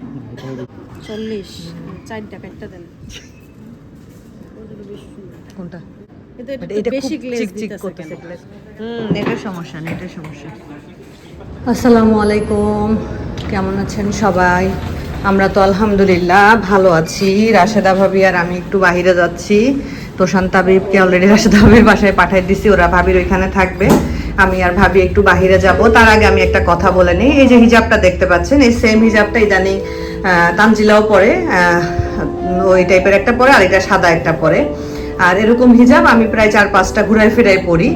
40 4 টাকা একটা দেন কোনটা? এটা এটা একটু বেশি খুব গ্লেজ চিকচিক দিতেছে করতেছে কেন? গ্লেজ। নেটের সমস্যা, নেটের সমস্যা। আসসালামু আলাইকুম, কেমন আছেন সবাই? আমরা তো আলহামদুলিল্লাহ ভালো আছি। রাশেদা ভাবি আর আমি একটু বাইরে যাচ্ছি। প্রশান্ত আবিবকে অলরেডি রাশেদা ভাবির বাসায় পাঠিয়ে দিছি, ওরা ভাবির ওইখানে থাকবে। আমি আর ভাবি একটু বাইরে যাব। তার আগে আমি একটা কথা বলে নিই। এই যে হিজাবটা দেখতে পাচ্ছেন, এই সেম হিজাবটা ইদানিং তানজিলাও পরে, ওই টাইপের একটা পরে, আর এটা সাদা একটা পরে। আর এরকম হিজাব আমি প্রায় 4-5টা ঘুরাই ফিরাই পরি।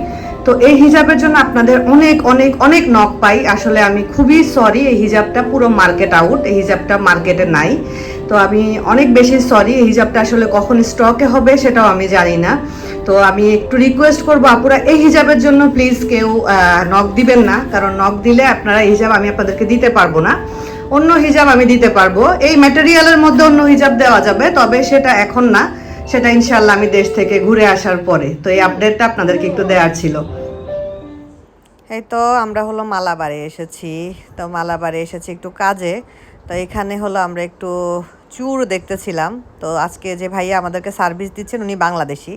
তো এই হিজাবের জন্য আপনাদের অনেক অনেক অনেক নক পাই। আসলে আমি খুবই সরি, এই হিজাবটা পুরো মার্কেট আউট, এই হিজাবটা মার্কেটে নাই। তো আমি অনেক বেশি সরি, এই হিজাবটা আসলে কখন স্টকে হবে সেটাও আমি জানি না। তো আমি একটু রিকোয়েস্ট করবো আপুরা, এই হিজাবের জন্য প্লিজ কেউ নক দিবেন না, কারণ নক দিলে আপনারা এই হিজাব আমি আপনাদেরকে দিতে পারবো না। অন্য হিজাব আমি দিতে পারবো, এই ম্যাটেরিয়ালের মধ্যে অন্য হিজাব দেওয়া যাবে, তবে সেটা এখন না, সেটা ইনশাল্লাহ আমি দেশ থেকে ঘুরে আসার পরে। তো এই আপডেটটা আপনাদেরকে একটু দেওয়ার ছিল। এই তো আমরা হলো মালাবারে এসেছি। তো মালাবারে এসেছি একটু কাজে। তো এখানে হলো আমরা একটু চুর দেখতেছিলাম। তো আজকে যে ভাইয়া আমাদেরকে সার্ভিস দিচ্ছেন উনি বাংলাদেশি।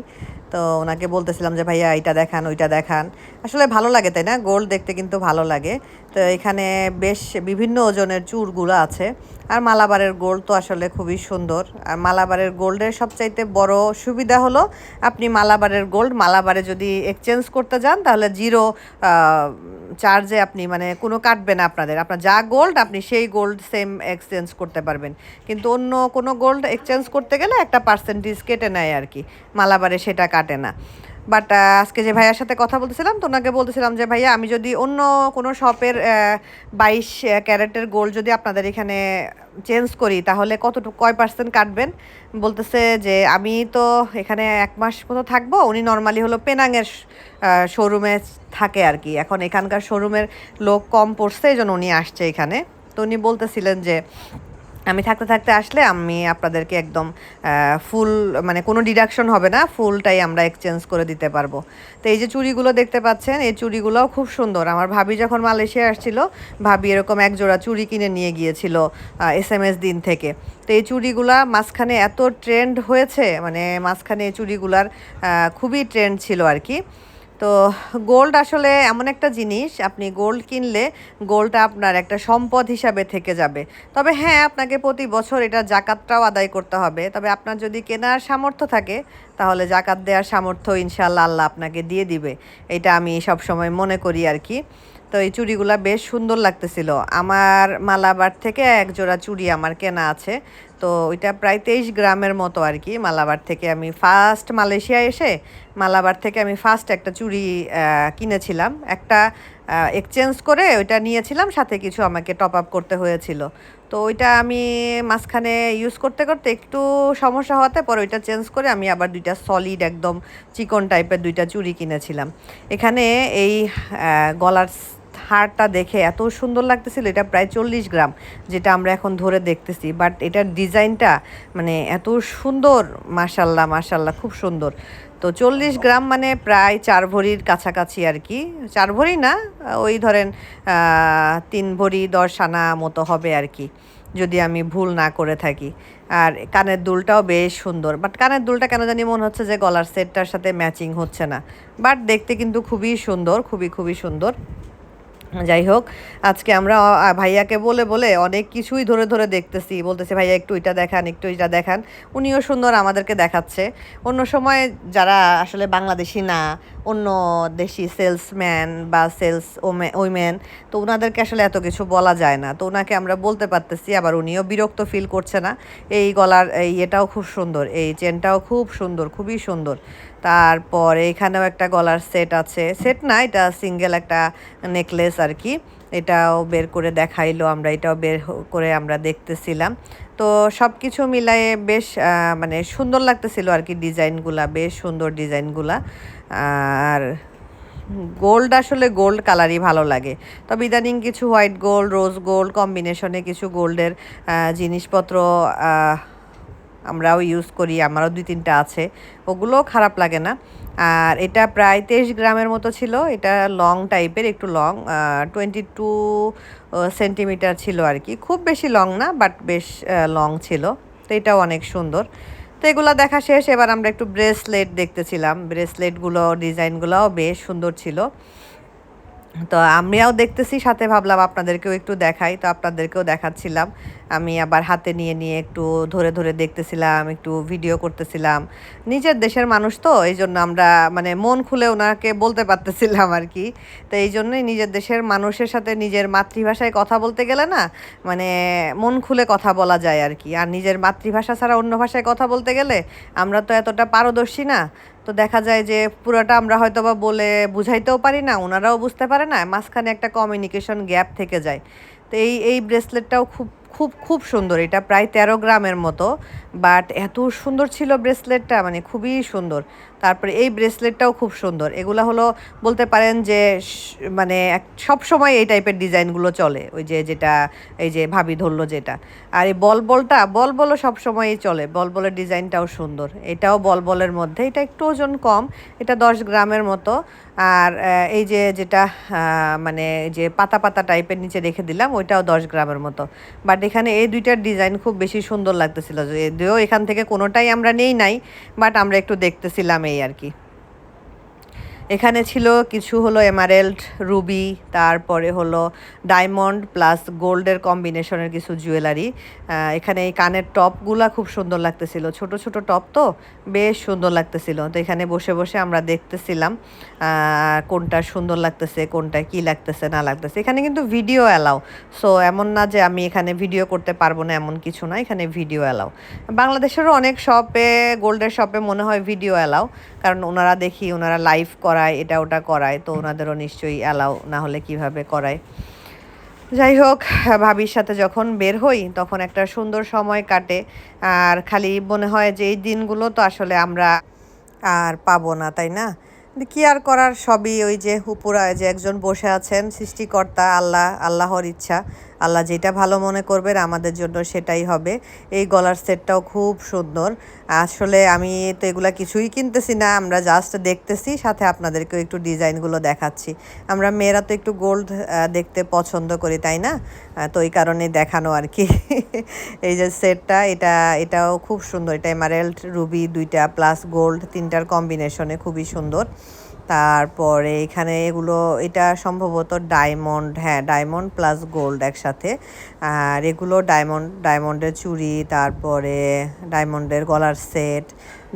তো ওনাকে বলতেছিলাম যে ভাইয়া এইটা দেখান ওইটা দেখান। আসলে ভালো লাগে তাই না, গোল্ড দেখতে কিন্তু ভালো লাগে। তো এখানে বেশ বিভিন্ন ওজনের চুরগুলো আছে। আর মালাবারের গোল্ড তো আসলে খুবই সুন্দর। আর মালাবারের গোল্ডের সবচাইতে বড় সুবিধা হলো, আপনি মালাবারের গোল্ড মালাবারে যদি এক্সচেঞ্জ করতে যান তাহলে জিরো চার্জে আপনি, মানে কোনো কাটবে না আপনাদের। আপনার যা গোল্ড আপনি সেই গোল্ড সেম এক্সচেঞ্জ করতে পারবেন। কিন্তু অন্য কোনো গোল্ড এক্সচেঞ্জ করতে গেলে একটা পার্সেন্টেজ কেটে নেয় আর কি, মালাবারে সেটা কাটে না। বাট আজকে যে ভাইয়ার সাথে কথা বলতেছিলাম, তো ওনাকে বলতেছিলাম যে ভাইয়া আমি যদি অন্য কোনো শপের 22 ক্যারেটের গোল্ড যদি আপনাদের এখানে চেঞ্জ করি তাহলে কতটুকু কয় পার্সেন্ট কাটবেন? বলতেছে যে আমি তো এখানে 1 মাস মতো থাকবো। উনি নর্মালি হলো পেনাংয়ের শোরুমে থাকে আর কি। এখন এখানকার শোরুমের লোক কম পড়ছে, এই জন্য উনি আসছে এখানে। তো উনি বলতেছিলেন যে আমি থাকতে থাকতে আসলে আমি আপনাদেরকে একদম ফুল, মানে কোনো ডিডাকশন হবে না, ফুলটাই আমরা এক্সচেঞ্জ করে দিতে পারবো। তো এই যে চুড়িগুলো দেখতে পাচ্ছেন, এই চুড়িগুলোও খুব সুন্দর। আমার ভাবি যখন মালয়েশিয়া আসছিল, ভাবি এরকম এক জোড়া চুড়ি কিনে নিয়ে গিয়েছিল SMS দিন থেকে। তো এই চুড়িগুলা মাঝখানে এত ট্রেন্ড হয়েছে, মানে মাঝখানে এই চুড়িগুলার খুবই ট্রেন্ড ছিল আর কি। তো গোল্ড আসলে এমন একটা জিনিস, আপনি গোল্ড কিনলে গোল্ডটা আপনার একটা সম্পদ হিসাবে থেকে যাবে। তবে হ্যাঁ, আপনাকে প্রতি বছর এটা জাকাতটাও আদায় করতে হবে। তবে আপনার যদি কেনার সামর্থ্য থাকে তাহলে জাকাত দেওয়ার সামর্থ্য ইনশাআল্লাহ আল্লাহ আপনাকে দিয়ে দিবে, এটা আমি সব সময় মনে করি আর কি। তো এই চুড়িগুলা বেশ সুন্দর লাগতেছিল। আমার মালাবার থেকে এক জোড়া চুড়ি আমার কেনা আছে। তো ওইটা প্রায় 23 গ্রামের মতো আর কি। মালাবার থেকে আমি ফার্স্ট মালয়েশিয়া এসে মালাবার থেকে আমি ফার্স্ট একটা চুড়ি কিনেছিলাম। একটা এক্সচেঞ্জ করে ওইটা নিয়েছিলাম, সাথে কিছু আমাকে টপ আপ করতে হয়েছিল। তো ওইটা আমি মাঝখানে ইউজ করতে করতে একটু সমস্যা হওয়াতে পরে ওইটা চেঞ্জ করে আমি আবার 2টা সলিড একদম চিকন টাইপের 2টা চুড়ি কিনেছিলাম। এখানে এই গলার হারটা দেখে এত সুন্দর লাগতেছিল। এটা প্রায় 40 গ্রাম, যেটা আমরা এখন ধরে দেখতেছি। বাট এটার ডিজাইনটা মানে এত সুন্দর, মাশাল্লাহ মাশাল্লাহ, খুব সুন্দর। তো 40 গ্রাম মানে প্রায় 4 ভরির কাছাকাছি আর কি। 4 ভরি না, ওই ধরেন 3 ভরি 10 আনা মতো হবে আর কি, যদি আমি ভুল না করে থাকি। আর কানের দুলটাও বেশ সুন্দর। বাট কানের দুলটা কেন জানি মনে হচ্ছে যে গলার সেটটার সাথে ম্যাচিং হচ্ছে না। বাট দেখতে কিন্তু খুবই সুন্দর, খুবই খুবই সুন্দর। যাই হোক, আজকে আমরা ভাইয়াকে বলে বলে অনেক কিছুই ধরে ধরে দেখতেছি। বলতেছে ভাইয়া একটু এটা দেখান, একটু এটা দেখান। উনিও সুন্দর আমাদেরকে দেখাচ্ছে। অন্য সময় যারা আসলে বাংলাদেশি না, অন্য দেশি সেলসম্যান বা সেলস ওইম্যান, তো ওনাদেরকে আসলে এত কিছু বলা যায় না। তো ওনাকে আমরা বলতে পারতেছি, আবার উনিও বিরক্ত ফিল করছে না। এই গলার এই এটাও খুব সুন্দর, এই চেনটাও খুব সুন্দর, খুবই সুন্দর। তারপর এইখানেও একটা গলার সেট আছে, সেট না, এটা সিঙ্গেল একটা নেকলেস আর কি। এটাও বের করে দেখাইলো, আমরা এটাও বের করে আমরা দেখতেছিলাম। তো সব কিছু মিলায়ে বেশ মানে সুন্দর লাগতেছিল আর কি, ডিজাইনগুলা বেশ সুন্দর ডিজাইনগুলা। আর গোল্ড আসলে গোল্ড কালারই ভালো লাগে। তবে ইদানিং কিছু হোয়াইট গোল্ড, রোজ গোল্ড কম্বিনেশনে কিছু গোল্ডের জিনিসপত্র আমরাও ইউজ করি, আমারও 2-3টা আছে, ওগুলোও খারাপ লাগে না। আর এটা প্রায় 23 গ্রামের মতো ছিল। এটা লং টাইপের, একটু লং, 22 সেন্টিমিটার ছিল আর কি, খুব বেশি লং না, বাট বেশ লং ছিল। তো এটাও অনেক সুন্দর। তো এগুলো দেখা শেষ, এবার আমরা একটু ব্রেসলেট দেখতেছিলাম। ব্রেসলেটগুলো ডিজাইনগুলোও বেশ সুন্দর ছিল। তো আমিও দেখতেছি, সাথে ভাবলাম আপনাদেরকেও একটু দেখাই, তো আপনাদেরকেও দেখাচ্ছিলাম। আমি আবার হাতে নিয়ে নিয়ে একটু ধরে ধরে দেখতেছিলাম, একটু ভিডিও করতেছিলাম। নিজের দেশের মানুষ তো, এই জন্য আমরা মানে মন খুলে ওনাকে বলতে পারতেছিলাম আর কি। তো এই জন্যই নিজের দেশের মানুষের সাথে নিজের মাতৃভাষায় কথা বলতে গেলে না, মানে মন খুলে কথা বলা যায় আর কি। আর নিজের মাতৃভাষা ছাড়া অন্য ভাষায় কথা বলতে গেলে আমরা তো এতটা পারদর্শী না, তো দেখা যায় যে পুরোটা আমরা হয়তো বা বলে বুঝাইতেও পারি না, ওনারাও বুঝতে পারে না, মাঝখানে একটা কমিউনিকেশন গ্যাপ থেকে যায়। তো এই ব্রেসলেটটাও খুব খুব খুব সুন্দর। এটা প্রায় 13 গ্রামের মতো, বাট এত সুন্দর ছিল ব্রেসলেটটা, মানে খুবই সুন্দর। তারপরে এই ব্রেসলেটটাও খুব সুন্দর। এগুলো হলো বলতে পারেন যে মানে সব সময় এই টাইপের ডিজাইনগুলো চলে, ওই যে যেটা এই যে ভাবি ধরলো যেটা। আর এই বলবলও সব সময়ই চলে, বলবলের ডিজাইনটাও সুন্দর। এটাও বলবলের মধ্যে, এটা একটু ওজন কম, এটা 10 গ্রামের মতো। আর এই যে যেটা মানে যে পাতা পাতা টাইপের নিচে রেখে দিলাম, ওইটাও 10 গ্রামের মতো। বাট এখানে এই দুইটার ডিজাইন খুব বেশি সুন্দর লাগতেছিল, যদিও এখান থেকে কোনোটাই আমরা নেই নাই, বাট আমরা একটু দেখতেছিলাম এই আর কি। এখানে ছিল কিছু হলো এমারেল্ড, রুবি, তারপরে হলো ডায়মন্ড প্লাস গোল্ডের কম্বিনেশনের কিছু জুয়েলারি। এখানে এই কানের টপগুলা খুব সুন্দর লাগতেছিল, ছোট ছোট টপ তো বেশ সুন্দর লাগতেছিল। তো এখানে বসে বসে আমরা দেখতেছিলাম কোনটা সুন্দর লাগতেছে, কোনটা কি লাগতেছে না লাগতেছে। এখানে কিন্তু ভিডিও অ্যালাউ, সো এমন না যে আমি এখানে ভিডিও করতে পারবো না, এমন কিছু না, এখানে ভিডিও অ্যালাউ। বাংলাদেশেরও অনেক শপে, গোল্ডের শপে মনে হয় ভিডিও অ্যালাউ, কারণ ওনারা দেখি ওনারা লাইভ করায়, এটা ওটা করায়, তো ওনাদেরও নিশ্চয়ই অ্যালাউ না হলে কিভাবে করায়। যাই হোক, ভাবির সাথে যখন বের হই তখন একটা সুন্দর সময় কাটে। আর খালি মনে হয় যে এই দিনগুলো তো আসলে আমরা আর পাবো না, তাই না? কি আর করার, সবই ওই যে উপরা যে একজন বসে আছেন সৃষ্টিকর্তা, আল্লাহর ইচ্ছা। আল্লাহ যেটা ভালো মনে করবেন আমাদের জন্য সেটাই হবে। এই গলার সেটটাও খুব সুন্দর। আসলে আমি তো এগুলা কিছুই কিনতেছি না, আমরা জাস্ট দেখতেছি, সাথে আপনাদেরকেও একটু ডিজাইনগুলো দেখাচ্ছি। আমরা মেয়েরা তো একটু গোল্ড দেখতে পছন্দ করি, তাই না? তো এই কারণে দেখানো আর কি। এই যে সেটটা, এটাও খুব সুন্দর। এটা এমারেল্ড, রুবি দুইটা প্লাস গোল্ড, তিনটার কম্বিনেশনে খুবই সুন্দর। তারপরে এখানে এগুলো, এটা সম্ভবত ডায়মন্ড, হ্যাঁ ডায়মন্ড প্লাস গোল্ড একসাথে। আর এগুলো ডায়মন্ডের চুড়ি, তারপরে ডায়মন্ডের গলার সেট।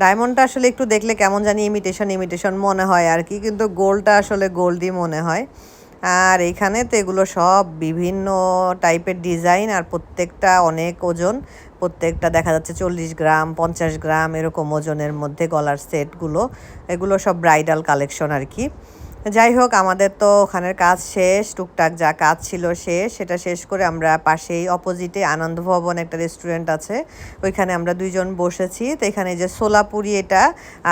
ডায়মন্ডটা আসলে একটু দেখলে কেমন জানি ইমিটেশন মনে হয় আর কি, কিন্তু গোল্ডটা আসলে গোল্ডই মনে হয়। আর এইখানে তো এগুলো সব বিভিন্ন টাইপের ডিজাইন, আর প্রত্যেকটা অনেক ওজন, প্রত্যেকটা দেখা যাচ্ছে 40 গ্রাম 50 গ্রাম এরকম ওজনের মধ্যে গলার সেটগুলো। এগুলো সব ব্রাইডাল কালেকশন আর কি। যাই হোক, আমাদের তো ওখানের কাজ শেষ, টুকটাক যা কাজ ছিল শেষ, সেটা শেষ করে আমরা পাশেই অপোজিটে আনন্দ ভবন একটা রেস্টুরেন্ট আছে, ওইখানে আমরা দুইজন বসেছি। তো এখানে যে সোলাপুরি এটা,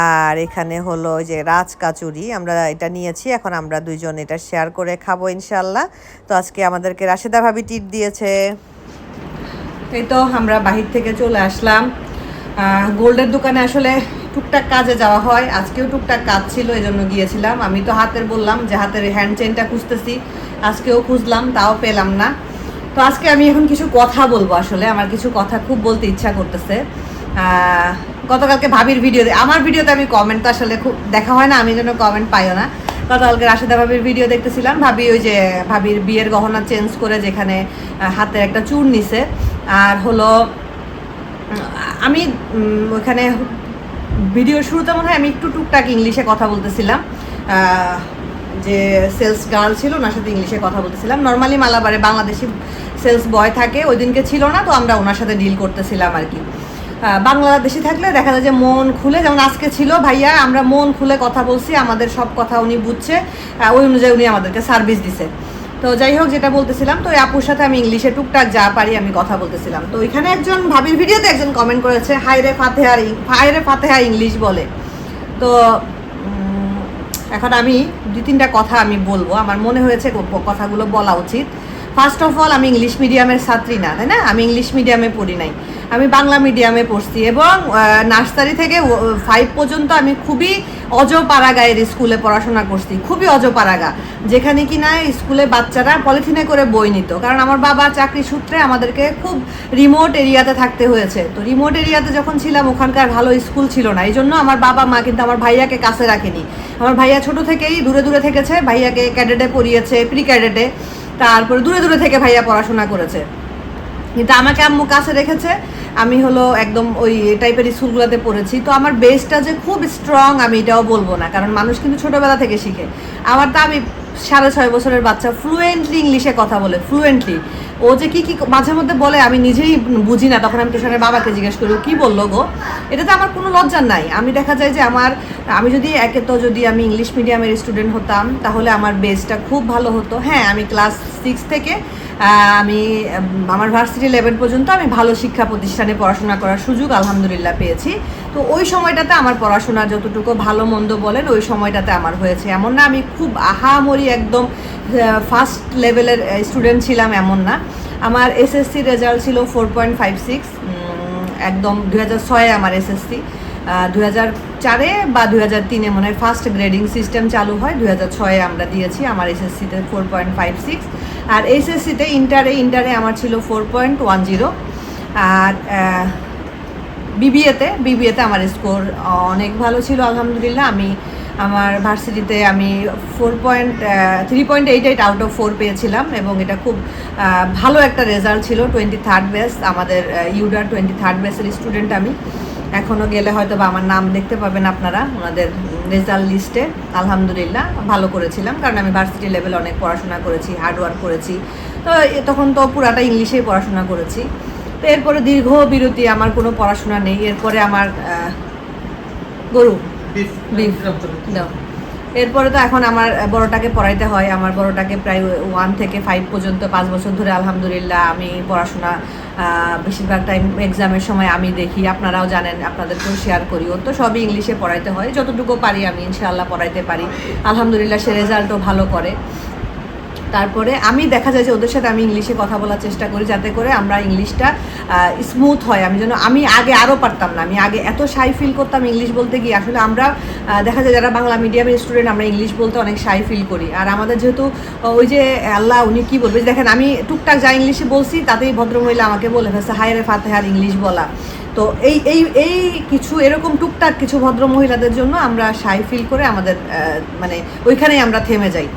আর এখানে হলো যে রাজকাচুরি, আমরা এটা নিয়েছি। এখন আমরা দুইজন এটা শেয়ার করে খাবো ইনশাল্লাহ। তো আজকে আমাদেরকে রাশেদা ভাবি টিপ দিয়েছে। এই তো আমরা বাহির থেকে চলে আসলাম। গোল্ডের দোকানে আসলে টুকটাক কাজে যাওয়া হয়, আজকেও টুকটাক কাজ ছিল, এই জন্য গিয়েছিলাম। আমি তো হাতের বললাম যে হাতের হ্যান্ড চেনটা খুঁজতেছি, আজকেও খুঁজলাম, তাও পেলাম না। তো আজকে আমি এখন কিছু কথা বলবো, আসলে আমার কিছু কথা খুব বলতে ইচ্ছা করতেছে। গতকালকে ভাবির আমার ভিডিওতে আমি কমেন্ট তো আসলে খুব দেখা হয় না, আমি যেন কমেন্ট পাইও না। গতকালকে রাশেদা ভাবির ভিডিও দেখতেছিলাম, ভাবি ওই যে ভাবির বিয়ের গহনা চেঞ্জ করে যেখানে হাতের একটা চূড় নিছে। আর হলো আমি ওখানে ভিডিওর শুরুতে মনে হয় আমি একটু টুকটাক ইংলিশে কথা বলতেছিলাম, যে সেলস গার্ল ছিল ওনার সাথে ইংলিশে কথা বলতেছিলাম। নর্মালি মালাবারে বাংলাদেশি সেলস বয় থাকে, ওই দিনকে ছিল না, তো আমরা ওনার সাথে ডিল করতেছিলাম আর কি। বাংলাদেশি থাকলে দেখা যায় যে মন খুলে, যেমন আজকে ছিল ভাইয়া, আমরা মন খুলে কথা বলছি, আমাদের সব কথা উনি বুঝছে, ওই অনুযায়ী উনি আমাদেরকে সার্ভিস দিছে। তো যাই হোক, যেটা বলতেছিলাম, তো এই আপুর সাথে আমি ইংলিশে টুকটাক যা পারি আমি কথা বলতেছিলাম। তো এখানে একজন ভাবির ভিডিওতে একজন কমেন্ট করেছে, হায়রে ফাতেহা ইংলিশ বলে। তো এখন আমি 2-3টা কথা আমি বলবো, আমার মনে হয়েছে কথাগুলো বলা উচিত। ফার্স্ট অফ অল, আমি ইংলিশ মিডিয়ামের ছাত্রী না, তাই না? আমি ইংলিশ মিডিয়ামে পড়ি নাই। আমি বাংলা মিডিয়ামে পড়ছি এবং নার্সারি থেকে 5 পর্যন্ত আমি খুবই অজপাড়াগায়ের স্কুলে পড়াশোনা করছি, খুবই অজপাড়াগা, যেখানে কিনা স্কুলে বাচ্চারা পলিথিনে করে বই নিত, কারণ আমার বাবা চাকরি সূত্রে আমাদেরকে খুব রিমোট এরিয়াতে থাকতে হয়েছে। তো রিমোট এরিয়াতে যখন ছিলাম ওখানকার ভালো স্কুল ছিল না, এই জন্য আমার বাবা মা কিন্তু আমার ভাইয়াকে কাছে রাখেনি। আমার ভাইয়া ছোট থেকেই দূরে দূরে থেকেছে, ভাইয়াকে ক্যাডেটে পড়িয়েছে, প্রি ক্যাডেটে, তারপরে দূরে দূরে থেকে ভাইয়া পড়াশোনা করেছে, কিন্তু আমাকে আম্মু কাছে রেখেছে। আমি হলো একদম ওই টাইপের স্কুলগুলোতে পড়েছি। তো আমার বেসটা যে খুব স্ট্রং আমি এটাও বলবো না, কারণ মানুষ কিন্তু ছোটোবেলা থেকে শিখে। আমার তো আমি 6.5 বছরের বাচ্চা ফ্লুয়েন্টলি ইংলিশে কথা বলে, ফ্লুয়েন্টলি। ও যে কী কী মাঝে মধ্যে বলে আমি নিজেই বুঝি না, তখন আমি টিউশনের বাবাকে জিজ্ঞেস করি কী বললো গো। এটাতে আমার কোনো লজ্জা নাই। আমি দেখা যায় যে আমি যদি যদি আমি ইংলিশ মিডিয়ামের স্টুডেন্ট হতাম তাহলে আমার বেসটা খুব ভালো হতো। হ্যাঁ, আমি ক্লাস 6 থেকে আমি আমার ভার্সিটি লেভেল পর্যন্ত আমি ভালো শিক্ষা প্রতিষ্ঠানে পড়াশোনা করার সুযোগ আলহামদুলিল্লাহ পেয়েছি। তো ওই সময়টাতে আমার পড়াশোনা যতটুকু ভালো মন্দ বলেন ওই সময়টাতে আমার হয়েছে। এমন না আমি খুব আহামরি একদম ফার্স্ট লেভেলের স্টুডেন্ট ছিলাম, এমন না। আমার এসএসসি রেজাল্ট ছিল 4.56, একদম 2006-এ আমার এসএসসি, 2004-এ বা 2003-এ মনে হয় ফার্স্ট গ্রেডিং সিস্টেম চালু হয়, 2006-এ আমরা দিয়েছি আমার এসএসসিতে 4.56। আর এইচএসসিতে ইন্টারে আমার ছিল 4.10। আর বিবিএতে আমার স্কোর অনেক ভালো ছিল আলহামদুলিল্লাহ। আমি আমার ভার্সিটিতে আমি 3.88 আউট অফ 4 পেয়েছিলাম এবং এটা খুব ভালো একটা রেজাল্ট ছিল। 23rd ব্যাচ, আমাদের ইউডার 23rd ব্যাচের স্টুডেন্ট আমি। এখনও গেলে হয়তো বা আমার নাম দেখতে পাবেন আপনারা ওনাদের রেজাল্ট লিস্টে। আলহামদুলিল্লাহ ভালো করেছিলাম, কারণ আমি ভার্সিটি লেভেলে অনেক পড়াশোনা করেছি, হার্ডওয়ার্ক করেছি। তো তখন তো পুরাটা ইংলিশেই পড়াশোনা করেছি। তো এরপরে দীর্ঘ বিরতি, আমার কোনো পড়াশোনা নেই। এরপরে আমার গরু বিফ দাও। এরপরে তো এখন আমার বড়টাকে পড়াইতে হয়। আমার বড়টাকে প্রায় 1 থেকে 5 পর্যন্ত 5 বছর ধরে আলহামদুলিল্লাহ আমি পড়াশোনা বেশিরভাগ টাইম এক্সামের সময় আমি দেখি, আপনারাও জানেন, আপনাদেরকেও শেয়ার করি। ওর তো সবই ইংলিশে পড়াইতে হয়, যতটুকু পারি আমি ইনশাআল্লাহ পড়াইতে পারি। আলহামদুলিল্লাহ সে রেজাল্টও ভালো করে। তারপরে আমি দেখা যায় যে ওদের সাথে আমি ইংলিশে কথা বলার চেষ্টা করি, যাতে করে আমরা ইংলিশটা স্মুথ হয়। আমি আগে আরও পারতাম না, আমি আগে এত শাই ফিল করতাম ইংলিশ বলতে গিয়ে। আসলে আমরা দেখা যায় যারা বাংলা মিডিয়ামের স্টুডেন্ট আমরা ইংলিশ বলতে অনেক শাই ফিল করি। আর আমাদের যেহেতু ওই যে আল্লাহ উনি কী বলবে, দেখেন আমি টুকটাক যা ইংলিশে বলছি তাতেই ভদ্রমহিলা আমাকে বলে ফেলছে হায়রে ফাতেহার ইংলিশ বলা। তো এই কিছু এরকম টুকটাক কিছু ভদ্র মহিলাদের জন্য আমরা শাই ফিল করে আমাদের মানে ওইখানেই আমরা থেমে যাই।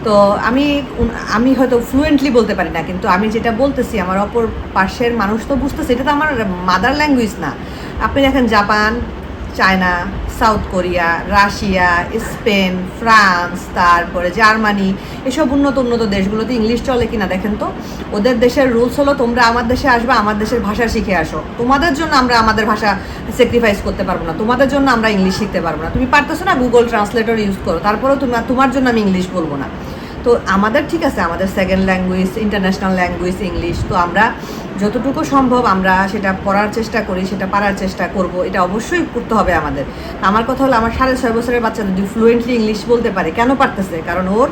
তো আমি হয়তো ফ্লুয়েন্টলি বলতে পারি না, কিন্তু আমি যেটা বলতেছি আমার অপর পাশের মানুষ তো বুঝতেছে। এটা তো আমার মাদার ল্যাঙ্গুয়েজ না। আপনি দেখেন Japan, China, south Korea, Russia, Spain, France, তারপরে জার্মানি, এসব উন্নত দেশগুলোতে ইংলিশ চলে কিনা দেখেন তো। ওদের দেশের রুলস হলো তোমরা আমার দেশে আসবে, আমার দেশের ভাষা শিখে আসো। তোমাদের জন্য আমরা আমাদের ভাষা স্যাক্রিফাইস করতে পারবো না, তোমাদের জন্য আমরা ইংলিশ শিখতে পারবো না। তুমি পারতেছো না, গুগল ট্রান্সলেটর ইউজ করো, তারপরেও তোমার জন্য আমি ইংলিশ বলবো না। তো আমাদের ঠিক আছে, আমাদের second language, international language English. তো আমরা যতটুকু সম্ভব আমরা সেটা পড়ার চেষ্টা করি, সেটা পারার চেষ্টা করব, এটা অবশ্যই করতে হবে আমাদের। আমার কথা হলো আমার 6.5 বছরের বাচ্চা যদি ফ্লুয়েন্টলি ইংলিশ বলতে পারে, কেন পারতেছে? কারণ ওর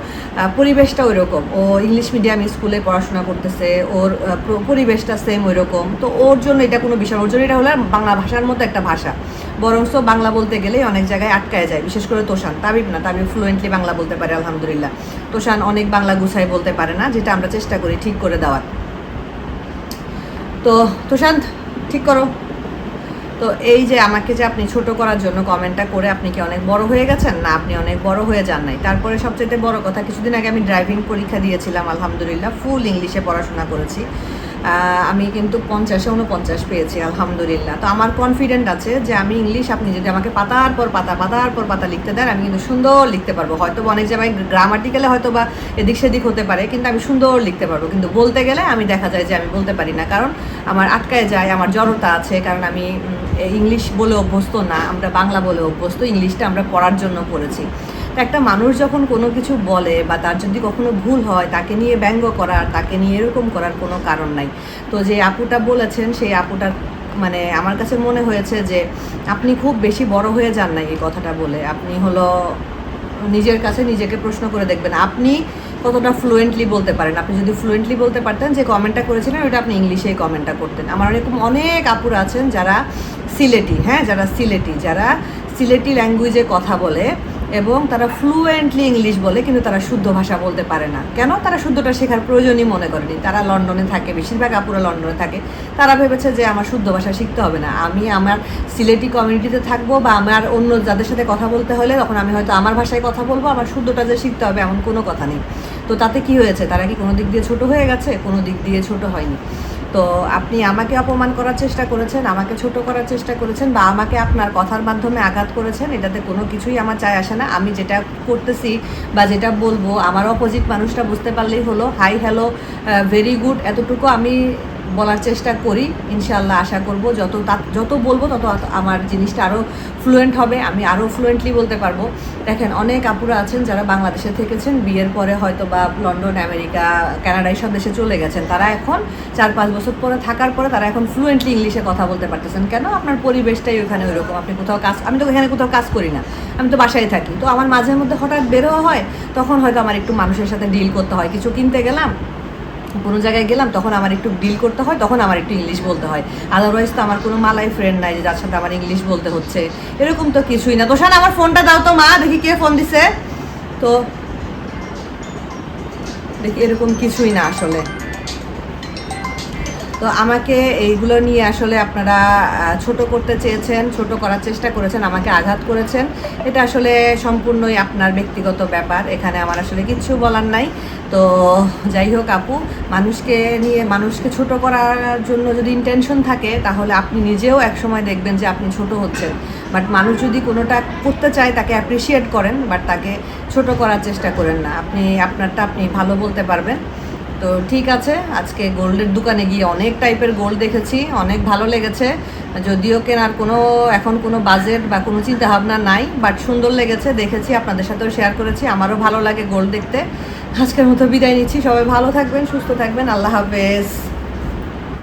পরিবেশটা ওই রকম, ও ইংলিশ মিডিয়াম স্কুলে পড়াশোনা করতেছে, ওর পরিবেশটা সেম ওই রকম। তো ওর জন্য এটা কোনো বিষয়, ওর জন্য এটা হলো বাংলা ভাষার মতো একটা ভাষা। বরঞ্চ বাংলা বলতে গেলেই অনেক জায়গায় আটকায় যায়, বিশেষ করে তোষান। তাবিব ফ্লুয়েন্টলি বাংলা বলতে পারে আলহামদুলিল্লাহ। তোষান অনেক বাংলা গুছাই বলতে পারে না, যেটা আমরা চেষ্টা করি ঠিক করে দেওয়ার। তো তোষান ঠিক করো। তো এই যে আমাকে যে আপনি ছোট করার জন্য কমেন্টটা করে, আপনি কি অনেক বড় হয়ে গেছেন? না, আপনি অনেক বড় হয়ে যান নাই। তারপরে সবচেয়ে বড় কথা, কিছুদিন আগে আমি ড্রাইভিং পরীক্ষা দিয়েছিলাম আলহামদুলিল্লাহ, ফুল ইংলিশে পড়াশোনা করেছি। আমি কিন্তু 50-49 পেয়েছি আলহামদুলিল্লাহ। তো আমার কনফিডেন্ট আছে যে আমি ইংলিশ, আপনি যদি আমাকে পাতার পর পাতা লিখতে দেন, আমি কিন্তু সুন্দর লিখতে পারবো। হয়তো অনেক জায়গায় গ্রামাটিক্যালে হয়তো বা এদিক সেদিক হতে পারে, কিন্তু আমি সুন্দর লিখতে পারবো। কিন্তু বলতে গেলে আমি দেখা যায় যে আমি বলতে পারি না, কারণ আমার আটকায় যায়, আমার জড়তা আছে। কারণ আমি ইংলিশ বলে অভ্যস্ত না, আমরা বাংলা বলে অভ্যস্ত। ইংলিশটা আমরা পড়ার জন্য পড়েছি। একটা মানুষ যখন কোনো কিছু বলে বা তার যদি কখনো ভুল হয়, তাকে নিয়ে ব্যঙ্গ করার, তাকে নিয়ে এরকম করার কোনো কারণ নাই। তো যে আপুটা বলেছেন, সেই আপুটার মানে আমার কাছে মনে হয়েছে যে আপনি খুব বেশি বড় হয়ে যান না এই কথাটা বলে। আপনি হলো নিজের কাছে নিজেকে প্রশ্ন করে দেখবেন, আপনি কতটা ফ্লুয়েন্টলি বলতে পারেন। আপনি যদি ফ্লুয়েন্টলি বলতে পারতেন, যে কমেন্টটা করেছিলেন ওটা আপনি ইংলিশেই কমেন্টটা করতেন। আমার এরকম অনেক আপুরা আছেন যারা সিলেটি, হ্যাঁ, যারা সিলেটি ল্যাঙ্গুয়েজে কথা বলে এবং তারা ফ্লুয়েন্টলি ইংলিশ বলে, কিন্তু তারা শুদ্ধ ভাষা বলতে পারে না। কেন? তারা শুদ্ধটা শেখার প্রয়োজনই মনে করেনি। তারা লন্ডনে থাকে, বেশিরভাগ আপুরা লন্ডনে থাকে। তারা ভেবেছে যে আমার শুদ্ধ ভাষা শিখতে হবে না, আমি আমার সিলেটি কমিউনিটিতে থাকবো বা আমার অন্য যাদের সাথে কথা বলতে হলে তখন আমি হয়তো আমার ভাষায় কথা বলবো, আমার শুদ্ধটা যে শিখতে হবে এমন কোনো কথা নেই। তো তাতে কি হয়েছে? তারা কি কোনো দিক দিয়ে ছোট হয়ে গেছে? কোনো দিক দিয়ে ছোট হয়নি। তো আপনি আমাকে অপমান করার চেষ্টা করেছেন, আমাকে ছোট করার চেষ্টা করেছেন, বা আমাকে আপনার কথার মাধ্যমে আঘাত করেছেন, এটাতে কোনো কিছুই আমার চায় আসে না। আমি যেটা করতেছি বা যেটা বলবো আমার অপোজিট মানুষটা বুঝতে পারলেই হলো। হাই, হ্যালো, ভেরি গুড, এতটুকু আমি বলার চেষ্টা করি। ইনশাআল্লাহ আশা করব যত বলবো তত আমার জিনিসটা আরও ফ্লুয়েন্ট হবে, আমি আরও ফ্লুয়েন্টলি বলতে পারবো। দেখেন, অনেক আপুরা আছেন যারা বাংলাদেশে থেকেছেন, বিয়ের পরে হয়তো বা লন্ডন, আমেরিকা, কানাডা এইসব দেশে চলে গেছেন। তারা এখন 4-5 বছর পরে থাকার পরে তারা এখন ফ্লুয়েন্টলি ইংলিশে কথা বলতে পারতেছেন। কেন? আপনার পরিবেশটাই ওখানে ওইরকম। আপনি কোথাও আমি তো এখানে কোথাও কাজ করি না, আমি তো বাসায় থাকি। তো আমার মাঝে মধ্যে হঠাৎ বেরোয়া হয়, তখন হয়তো আমার একটু মানুষের সাথে ডিল করতে হয়। কিছু কিনতে গেলাম, কোনো জায়গায় গেলাম, তখন আমার একটু ডিল করতে হয়, তখন আমার একটু ইংলিশ বলতে হয়। আদারওয়াইজ তো আমার কোনো মালাই ফ্রেন্ড নাই যে যার সাথে আমার ইংলিশ বলতে হচ্ছে, এরকম তো কিছুই না। তোষান, আমার ফোনটা দাও তো মা, দেখি কে ফোন দিছে। তো দেখি এরকম কিছুই না আসলে। তো আমাকে এইগুলো নিয়ে আসলে আপনারা ছোট করতে চেয়েছেন, ছোট করার চেষ্টা করেছেন, আমাকে আঘাত করেছেন। এটা আসলে সম্পূর্ণই আপনার ব্যক্তিগত ব্যাপার, এখানে আমার আসলে কিচ্ছু বলার নাই। তো যাই হোক আপু, মানুষকে ছোট করার জন্য যদি ইন্টেনশন থাকে তাহলে আপনি নিজেও একসময় দেখবেন যে আপনি ছোট হচ্ছেন। বাট মানুষ যদি কোনোটা করতে চায় তাকে অ্যাপ্রিসিয়েট করেন, বাট তাকে ছোট করার চেষ্টা করেন না। আপনারটা আপনি ভালো বলতে পারবেন। তো ঠিক আছে, আজকে গোল্ডের দোকানে গিয়ে অনেক টাইপের গোল্ড দেখেছি, অনেক ভালো লেগেছে। যদিও কেনার এখন কোনো বাজেট বা কোনো চিন্তা ভাবনা নাই, বাট সুন্দর লেগেছে, দেখেছি, আপনাদের সাথেও শেয়ার করেছি। আমারও ভালো লাগে গোল্ড দেখতে। আজকের মতো বিদায় নিচ্ছি। সবাই ভালো থাকবেন, সুস্থ থাকবেন। আল্লাহ হাফেজ।